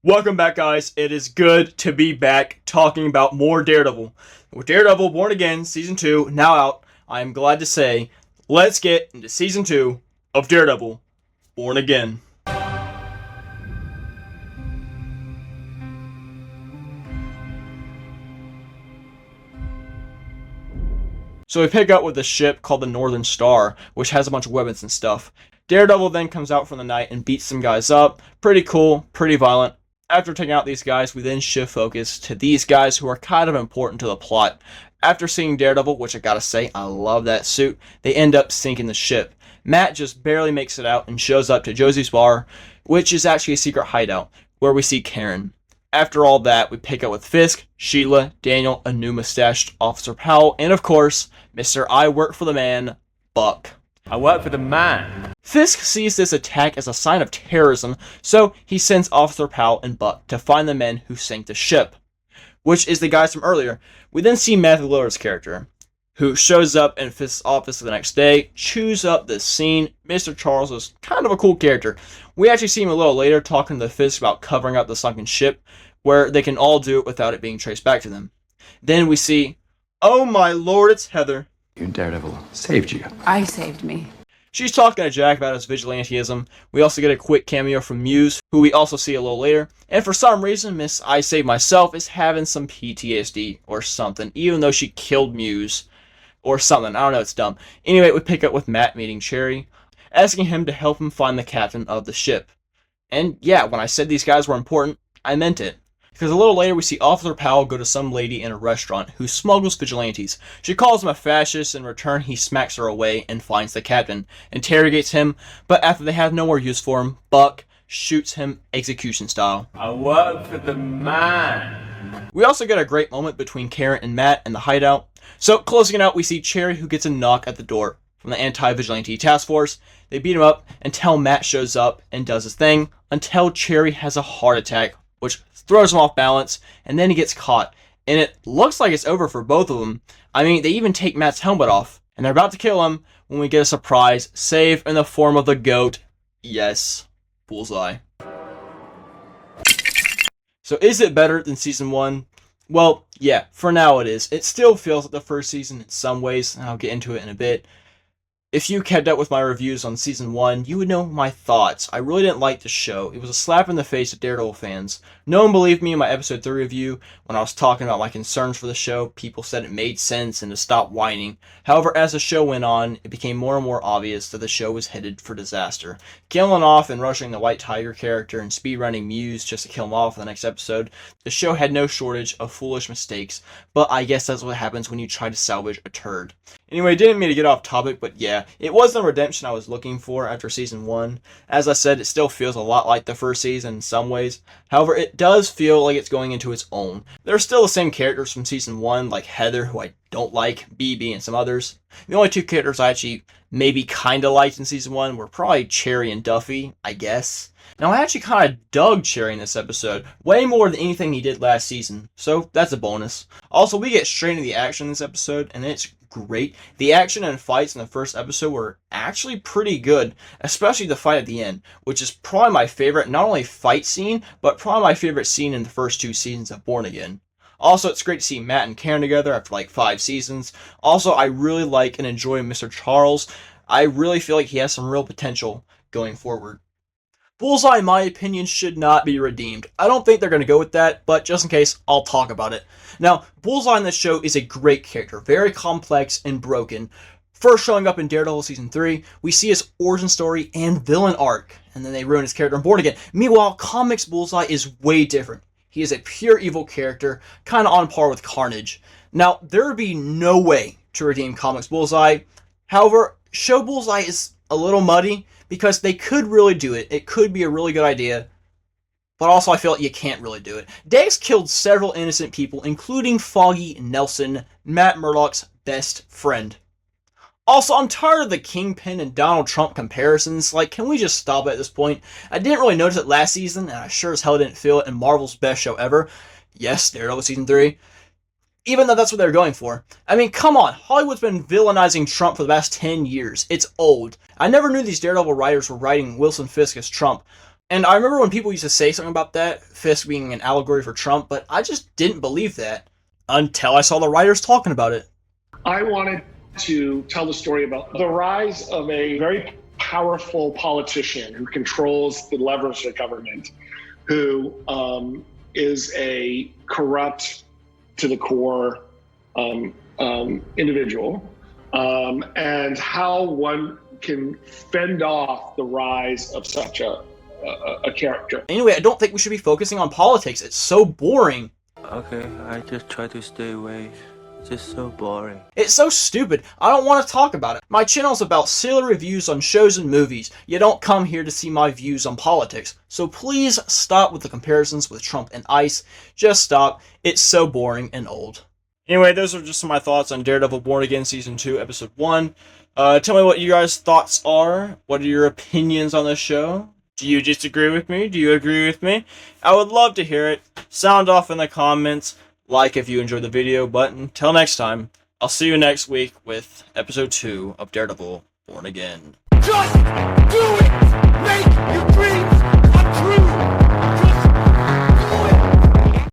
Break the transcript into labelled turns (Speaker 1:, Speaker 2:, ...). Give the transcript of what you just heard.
Speaker 1: Welcome back, guys. It is good to be back talking about more Daredevil. With Daredevil Born Again Season 2 now out, I am glad to say, let's get into Season 2 of Daredevil Born Again. So we pick up with a ship called the Northern Star, which has a bunch of weapons and stuff. Daredevil then comes out from the night and beats some guys up. Pretty cool, pretty violent. After taking out these guys, we then shift focus to these guys who are kind of important to the plot. After seeing Daredevil, which I gotta say, I love that suit, they end up sinking the ship. Matt just barely makes it out and shows up to Josie's bar, which is actually a secret hideout, where we see Karen. After all that, we pick up with Fisk, Sheila, Daniel, a new mustached Officer Powell, and of course, Mr. I Work for the Man, Buck.
Speaker 2: I work for the man.
Speaker 1: Fisk sees this attack as a sign of terrorism, so he sends Officer Powell and Buck to find the men who sank the ship, which is the guys from earlier. We then see Matthew Lillard's character, who shows up in Fisk's office the next day, chews up the scene. Mr. Charles is kind of a cool character. We actually see him a little later talking to Fisk about covering up the sunken ship, where they can all do it without it being traced back to them. Then we see, oh my lord, it's Heather.
Speaker 3: Your Daredevil saved you.
Speaker 4: I saved me.
Speaker 1: She's talking to Jack about his vigilantism. We also get a quick cameo from Muse, who we also see a little later. And for some reason, Miss I Save Myself is having some PTSD or something, even though she killed Muse or something. I don't know, it's dumb. Anyway, we pick up with Matt meeting Cherry, asking him to help him find the captain of the ship. And yeah, when I said these guys were important, I meant it. Because a little later we see Officer Powell go to some lady in a restaurant who smuggles vigilantes. She calls him a fascist. In return, he smacks her away and finds the captain, interrogates him, but after they have no more use for him, Buck shoots him execution style.
Speaker 2: I work for the man.
Speaker 1: We also get a great moment between Karen and Matt in the hideout. So closing it out, we see Cherry, who gets a knock at the door from the anti-vigilante task force. They beat him up until Matt shows up and does his thing, until Cherry has a heart attack, which throws him off balance, and then he gets caught. And it looks like it's over for both of them. I mean, they even take Matt's helmet off, and they're about to kill him when we get a surprise save in the form of the GOAT. Yes, Bullseye. So is it better than Season 1? Well, yeah, for now it is. It still feels like the first season in some ways, and I'll get into it in a bit. If you kept up with my reviews on Season 1, you would know my thoughts. I really didn't like the show. It was a slap in the face to Daredevil fans. No one believed me in my Episode 3 review when I was talking about my concerns for the show. People said it made sense and to stop whining. However, as the show went on, it became more and more obvious that the show was headed for disaster. Killing off and rushing the White Tiger character and speedrunning Muse just to kill him off in the next episode, the show had no shortage of foolish mistakes, but I guess that's what happens when you try to salvage a turd. Anyway, didn't mean to get off topic, but yeah, it was the redemption I was looking for after Season 1. As I said, it still feels a lot like the first season in some ways. However, it does feel like it's going into its own. There are still the same characters from Season 1, like Heather, who I don't like, BB, and some others. The only two characters I actually maybe kinda liked in Season 1 were probably Cherry and Duffy, I guess. Now, I actually kind of dug Cherry in this episode, way more than anything he did last season, so that's a bonus. Also, we get straight into the action in this episode, and it's great. The action and fights in the first episode were actually pretty good, especially the fight at the end, which is probably my favorite, not only fight scene, but probably my favorite scene in the first two seasons of Born Again. Also, it's great to see Matt and Karen together after like 5 seasons. Also, I really like and enjoy Mr. Charles. I really feel like he has some real potential going forward. Bullseye, in my opinion, should not be redeemed. I don't think they're going to go with that, but just in case, I'll talk about it. Now, Bullseye in this show is a great character, very complex and broken. First showing up in Daredevil Season 3, we see his origin story and villain arc, and then they ruin his character in Born Again. Meanwhile, comics Bullseye is way different. He is a pure evil character, kind of on par with Carnage. Now, there would be no way to redeem comics Bullseye. However, show Bullseye is a little muddy, because they could really do it. It could be a really good idea, but also I feel like you can't really do it. Dex killed several innocent people, including Foggy Nelson, Matt Murdock's best friend. Also, I'm tired of the Kingpin and Donald Trump comparisons. Like, can we just stop at this point? I didn't really notice it last season, and I sure as hell didn't feel it in Marvel's best show ever. Yes, Daredevil Season 3. Even though that's what they're going for. I mean, come on, Hollywood's been villainizing Trump for the past 10 years. It's old. I never knew these Daredevil writers were writing Wilson Fisk as Trump. And I remember when people used to say something about that, Fisk being an allegory for Trump, but I just didn't believe that until I saw the writers talking about it.
Speaker 4: I wanted to tell the story about the rise of a very powerful politician who controls the levers of the government, who is a corrupt to the core individual, and how one can fend off the rise of such a character.
Speaker 1: Anyway, I don't think we should be focusing on politics. It's so boring.
Speaker 5: Okay, I just try to stay away. It's just so boring.
Speaker 1: It's so stupid. I don't want to talk about it. My channel's about silly reviews on shows and movies. You don't come here to see my views on politics. So please stop with the comparisons with Trump and ICE. Just stop. It's so boring and old. Anyway, those are just some of my thoughts on Daredevil Born Again Season 2, Episode 1. Tell me what you guys' thoughts are. What are your opinions on this show? Do you disagree with me? Do you agree with me? I would love to hear it. Sound off in the comments. Like if you enjoyed the video. But until next time, I'll see you next week with Episode 2 of Daredevil Born Again.
Speaker 6: Just do it! Make your dreams come true!